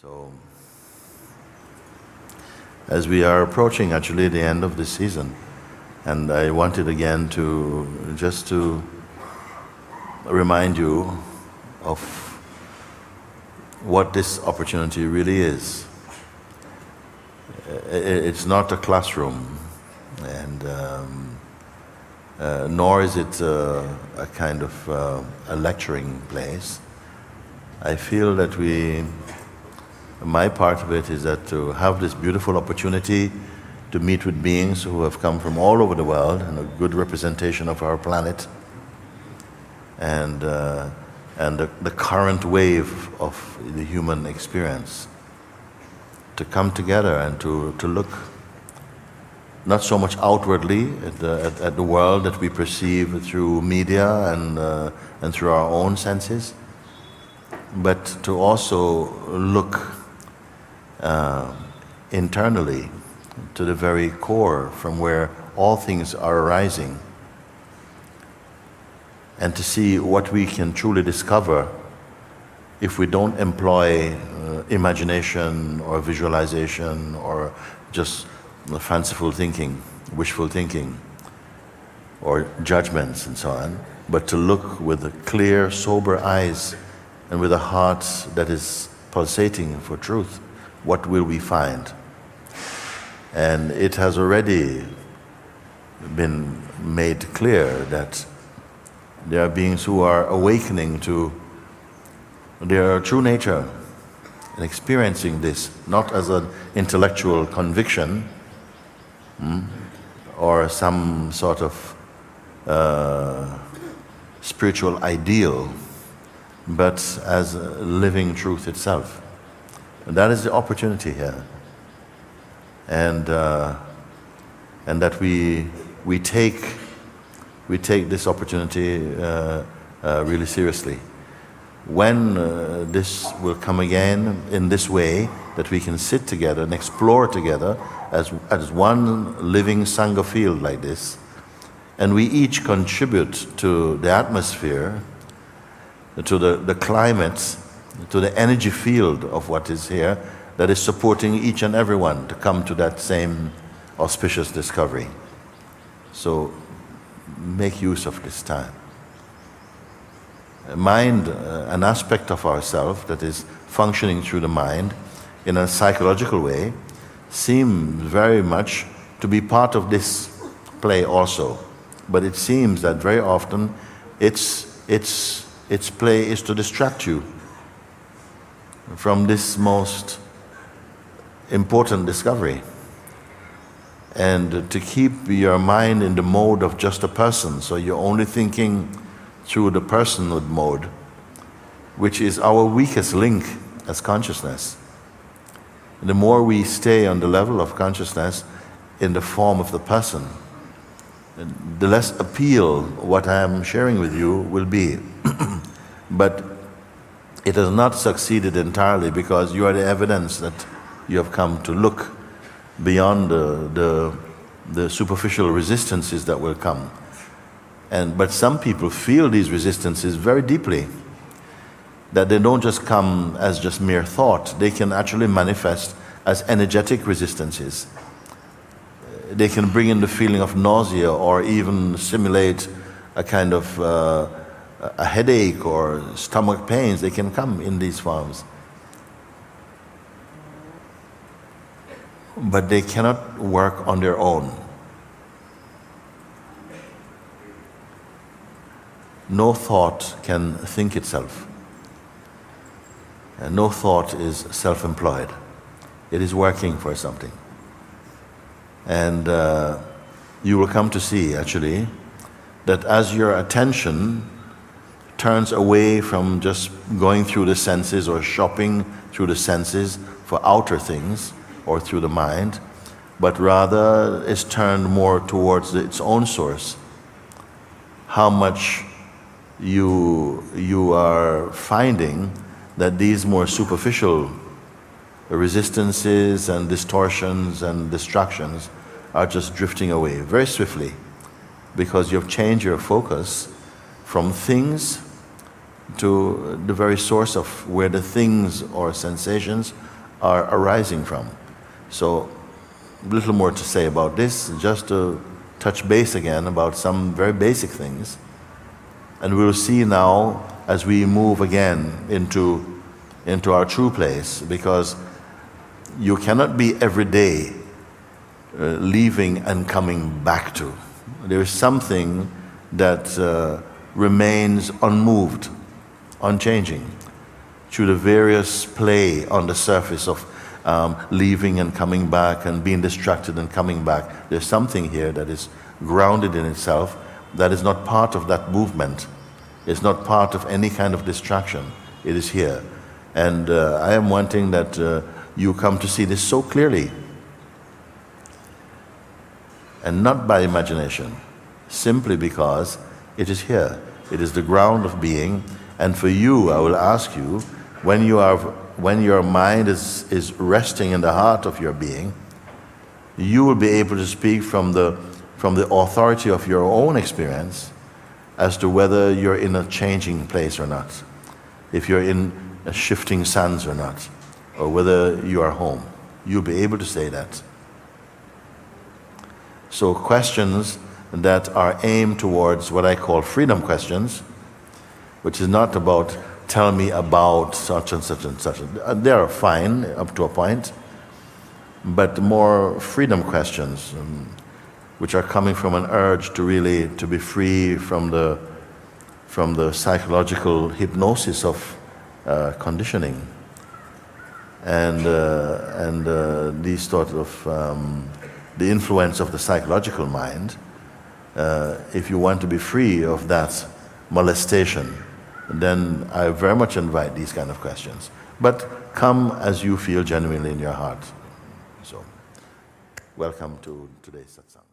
So, as we are approaching actually the end of this season, and I wanted again to remind you of what this opportunity really is. It's not a classroom, and nor is it a kind of a lecturing place. I feel that my part of it is that to have this beautiful opportunity to meet with beings who have come from all over the world and a good representation of our planet, and the current wave of the human experience, to come together and to look not so much outwardly at the world that we perceive through media and through our own senses, but to also look internally to the very core from where all things are arising, and to see what we can truly discover if we don't employ imagination or visualization or just fanciful thinking, wishful thinking, or judgments and so on, but to look with clear, sober eyes and with a heart that is pulsating for truth. What will we find? And it has already been made clear that there are beings who are awakening to their true nature and experiencing this not as an intellectual conviction or some sort of spiritual ideal, but as living truth itself. And that is the opportunity here, and that we take this opportunity really seriously. When this will come again in this way, that we can sit together and explore together as one living Sangha field like this, and we each contribute to the atmosphere, to the climate, to the energy field of what is here, that is supporting each and every one to come to that same auspicious discovery. So make use of this time. Mind, an aspect of ourself that is functioning through the mind in a psychological way, seems very much to be part of this play also. But it seems that very often its play is to distract you from this most important discovery, and to keep your mind in the mode of just a person, so you're only thinking through the personhood mode, which is our weakest link as consciousness. And the more we stay on the level of consciousness in the form of the person, the less appeal what I am sharing with you will be. But it has not succeeded entirely, because you are the evidence that you have come to look beyond the superficial resistances that will come. But some people feel these resistances very deeply, that they don't just come as just mere thought, they can actually manifest as energetic resistances. They can bring in the feeling of nausea, or even simulate a kind of a headache or stomach pains. They can come in these forms. But they cannot work on their own. No thought can think itself. And no thought is self-employed. It is working for something. And you will come to see, actually, that as your attention turns away from just going through the senses or shopping through the senses for outer things or through the mind, but rather is turned more towards its own source, how much you are finding that these more superficial resistances and distortions and distractions are just drifting away very swiftly, because you've changed your focus from things to the very source of where the things or sensations are arising from. So, little more to say about this, just to touch base again about some very basic things. And we'll see now as we move again into our true place, because you cannot be every day leaving and coming back to. There is something that remains unmoved, unchanging, through the various play on the surface of leaving and coming back and being distracted and coming back. There's something here that is grounded in itself, that is not part of that movement. It's not part of any kind of distraction. It is here. And I am wanting that you come to see this so clearly. And not by imagination, simply because it is here. It is the ground of being. And for you, I will ask you, when your mind is resting in the heart of your being, you will be able to speak from the authority of your own experience as to whether you're in a changing place or not, if you're in a shifting sands or not, or whether you are home. You'll be able to say that. So questions that are aimed towards what I call freedom questions, which is not about tell me about such and such and such. They are fine up to a point, but more freedom questions, which are coming from an urge to really to be free from the psychological hypnosis of conditioning, and these sort of the influence of the psychological mind. If you want to be free of that molestation, then I very much invite these kind of questions. But come as you feel genuinely in your heart. So, welcome to today's satsang.